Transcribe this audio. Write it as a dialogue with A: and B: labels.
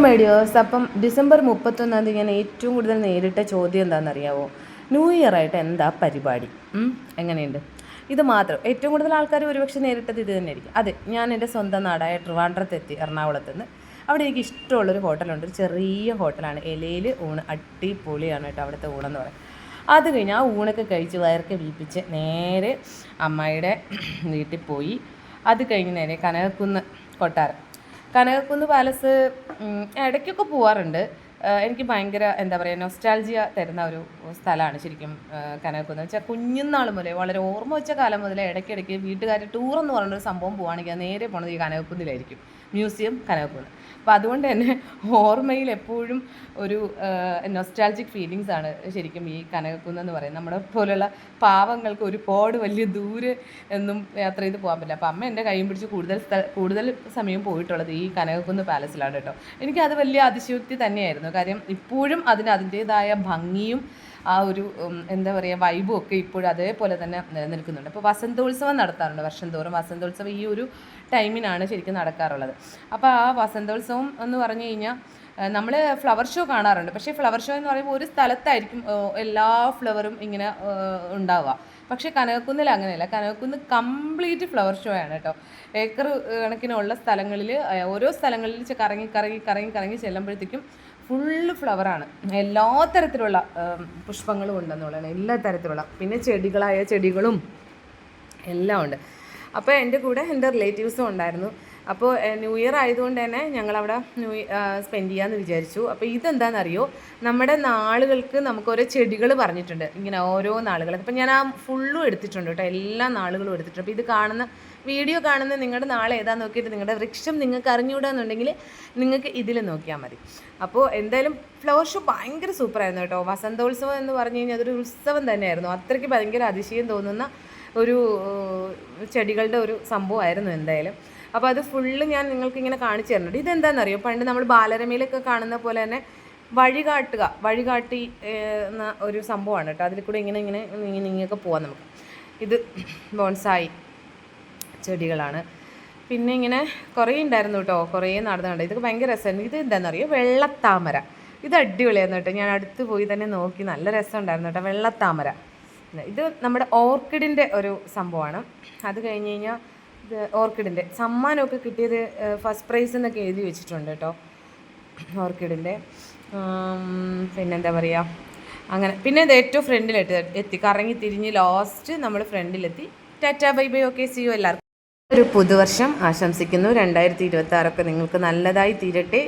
A: My dears, അപ്പം December 31 ഞാൻ ഏറ്റവും കൂടുതൽ നേരിട്ട ചോദ്യം എന്താണെന്നറിയാവോ? ന്യൂ ഇയർ ആയിട്ട് എന്താ പരിപാടി? എങ്ങനെയുണ്ട്? ഇത് മാത്രം ഏറ്റവും കൂടുതൽ ആൾക്കാർ ഒരുപക്ഷെ നേരിട്ടത് ഇത് തന്നെ ആയിരിക്കും. അതെ, ഞാൻ എൻ്റെ സ്വന്തം നാടായ ട്രിവാൻഡ്രത്തെത്തി, എറണാകുളത്ത് നിന്ന്. അവിടെ എനിക്ക് ഇഷ്ടമുള്ളൊരു ഹോട്ടലുണ്ട്, ഒരു ചെറിയ ഹോട്ടലാണ്. ഇലയിൽ ഊണ് അടിപൊളിയാണ് കേട്ടോ അവിടുത്തെ ഊണെന്ന് പറയും. അത് കഴിഞ്ഞ് ആ ഊണൊക്കെ കഴിച്ച് വയറൊക്കെ വീപ്പിച്ച് നേരെ അമ്മായിയുടെ വീട്ടിൽ പോയി. അത് കഴിഞ്ഞ് നേരെ കനകക്കുന്ന് കൊട്ടാരം, കനകക്കുന്ന് പാലസ് ഇടയ്ക്കൊക്കെ പോവാറുണ്ട്. എനിക്ക് ഭയങ്കര എന്താ പറയുക, നൊസ്റ്റാൾജിയ തരുന്ന ഒരു സ്ഥലമാണ് ശരിക്കും കനകക്കുന്ന്. വെച്ചാൽ കുഞ്ഞുനാൾ മുതലേ, വളരെ ഓർമ്മ വെച്ച കാലം മുതലേ ഇടയ്ക്കിടയ്ക്ക് വീട്ടുകാർ ടൂറെന്ന് പറഞ്ഞൊരു സംഭവം പോവുകയാണെങ്കിൽ നേരെ പോണത് ഈ കനകക്കുന്നിലായിരിക്കും, മ്യൂസിയം കനകക്കുന്ന്. അപ്പോൾ അതുകൊണ്ട് തന്നെ ഓർമ്മയിൽ എപ്പോഴും ഒരു നൊസ്റ്റാൾജിക് ഫീലിങ്സ് ആണ് ശരിക്കും ഈ കനകക്കുന്ന് എന്ന് പറയുന്നത്. നമ്മുടെ പോലുള്ള പാവങ്ങൾക്ക് ഒരുപാട് വലിയ ദൂരെ ഒന്നും യാത്ര ചെയ്ത് പോകാൻ പറ്റില്ല. അപ്പോൾ അമ്മ എൻ്റെ കൈയും പിടിച്ച് കൂടുതൽ സമയം പോയിട്ടുള്ളത് ഈ കനകക്കുന്ന് പാലസിലാണ് കേട്ടോ. എനിക്കത് വലിയ അതിശയോക്തി തന്നെയായിരുന്നു. കാര്യം ഇപ്പോഴും അതിൻ്റേതായ ഭംഗിയും ആ ഒരു എന്താ പറയുക വൈബും ഒക്കെ ഇപ്പോഴും അതേപോലെ തന്നെ നിലനിൽക്കുന്നുണ്ട്. അപ്പോൾ വസന്തോത്സവം നടത്താറുണ്ട് വർഷം തോറും. വസന്തോത്സവം ഈ ഒരു ടൈമിനാണ് ശരിക്കും നടക്കാറുള്ളത്. അപ്പോൾ ആ വസന്തോത്സവം എന്ന് പറഞ്ഞു കഴിഞ്ഞാൽ നമ്മൾ ഫ്ലവർ ഷോ കാണാറുണ്ട്. പക്ഷേ ഫ്ലവർ ഷോ എന്ന് പറയുമ്പോൾ ഒരു സ്ഥലത്തായിരിക്കും എല്ലാ ഫ്ലവറും ഇങ്ങനെ ഉണ്ടാവുക. പക്ഷേ കനകക്കുന്നിൽ അങ്ങനെയല്ല. കനകക്കുന്ന് കംപ്ലീറ്റ് ഫ്ലവർ ഷോ ആണ് കേട്ടോ. ഏക്കർ കണക്കിനുള്ള സ്ഥലങ്ങളിൽ, ഓരോ സ്ഥലങ്ങളിൽ കറങ്ങി ചെല്ലുമ്പോഴത്തേക്കും ഫുള്ള് ഫ്ലവറാണ്. എല്ലാ തരത്തിലുള്ള പുഷ്പങ്ങളും ഉണ്ടെന്നുള്ളതാണ്, എല്ലാ തരത്തിലുള്ള. പിന്നെ ചെടികളും എല്ലാം ഉണ്ട്. അപ്പോൾ എൻ്റെ കൂടെ എൻ്റെ റിലേറ്റീവ്സും ഉണ്ടായിരുന്നു. അപ്പോൾ ന്യൂ ഇയർ ആയതുകൊണ്ട് തന്നെ ഞങ്ങളവിടെ സ്പെൻഡ് ചെയ്യാമെന്ന് വിചാരിച്ചു. അപ്പോൾ ഇതെന്താണെന്നറിയോ, നമ്മുടെ നാളുകൾക്ക് നമുക്ക് ഓരോ ചെടികൾ പറഞ്ഞിട്ടുണ്ട്, ഇങ്ങനെ ഓരോ നാളുകൾ. അപ്പോൾ ഞാൻ ആ ഫുള്ളും എടുത്തിട്ടുണ്ട് കേട്ടോ, എല്ലാ നാളുകളും എടുത്തിട്ടുണ്ട്. അപ്പോൾ ഇത് വീഡിയോ കാണുന്ന നിങ്ങളുടെ നാളെ ഏതാണെന്ന് നോക്കിയിട്ട് നിങ്ങളുടെ വൃക്ഷം നിങ്ങൾക്ക് അറിഞ്ഞുകൂടാന്നുണ്ടെങ്കിൽ നിങ്ങൾക്ക് ഇതിൽ നോക്കിയാൽ മതി. അപ്പോൾ എന്തായാലും ഫ്ലവർ ഷോ ഭയങ്കര സൂപ്പറായിരുന്നു കേട്ടോ. വസന്തോത്സവം എന്ന് പറഞ്ഞു കഴിഞ്ഞാൽ അതൊരു ഉത്സവം തന്നെയായിരുന്നു. അത്രയ്ക്ക് ഭയങ്കര അതിശയം തോന്നുന്ന ഒരു ചെടികളുടെ ഒരു സംഭവമായിരുന്നു എന്തായാലും. അപ്പോൾ അത് ഫുള്ള് ഞാൻ നിങ്ങൾക്ക് ഇങ്ങനെ കാണിച്ചു തരുന്നുണ്ട്. ഇതെന്താണെന്നറിയോ, പണ്ട് നമ്മൾ ബാലരമയിലൊക്കെ കാണുന്ന പോലെ തന്നെ വഴികാട്ടി എന്ന ഒരു സംഭവമാണ് കേട്ടോ. അതിൽ കൂടെ ഇങ്ങനെയൊക്കെ പോവാം നമുക്ക്. ഇത് ബോൺസായി ചെടികളാണ്. പിന്നെ ഇങ്ങനെ കുറേ ഉണ്ടായിരുന്നു കേട്ടോ, കുറേ നടന്നുണ്ട്. ഇതൊക്കെ ഭയങ്കര രസമായിരുന്നു. ഇത് എന്താണെന്നറിയോ, വെള്ളത്താമര. ഇത് അടിപൊളിയായിരുന്നു കേട്ടോ. ഞാൻ അടുത്ത് പോയി തന്നെ നോക്കി, നല്ല രസമുണ്ടായിരുന്നു കേട്ടോ വെള്ളത്താമര. ഇത് നമ്മുടെ ഓർക്കിഡിൻ്റെ ഒരു സംഭവമാണ്. അത് കഴിഞ്ഞ് കഴിഞ്ഞാൽ ഇത് ഓർക്കിഡിൻ്റെ സമ്മാനമൊക്കെ കിട്ടിയത് ഫസ്റ്റ് പ്രൈസ് എന്നൊക്കെ എഴുതി വെച്ചിട്ടുണ്ട് കേട്ടോ ഓർക്കിഡിൻ്റെ. പിന്നെന്താ പറയുക, അങ്ങനെ. പിന്നെ ഇത് ഏറ്റവും ഫ്രണ്ടിലെത്തി കറങ്ങി തിരിഞ്ഞ് ലാസ്റ്റ് നമ്മൾ ഫ്രണ്ടിലെത്തി. Tata bye bye, okay, see you. എല്ലാവർക്കും ഒരു പുതുവർഷം ആശംസിക്കുന്നു. 2026 നിങ്ങൾക്ക് നല്ലതായി തീരട്ടെ.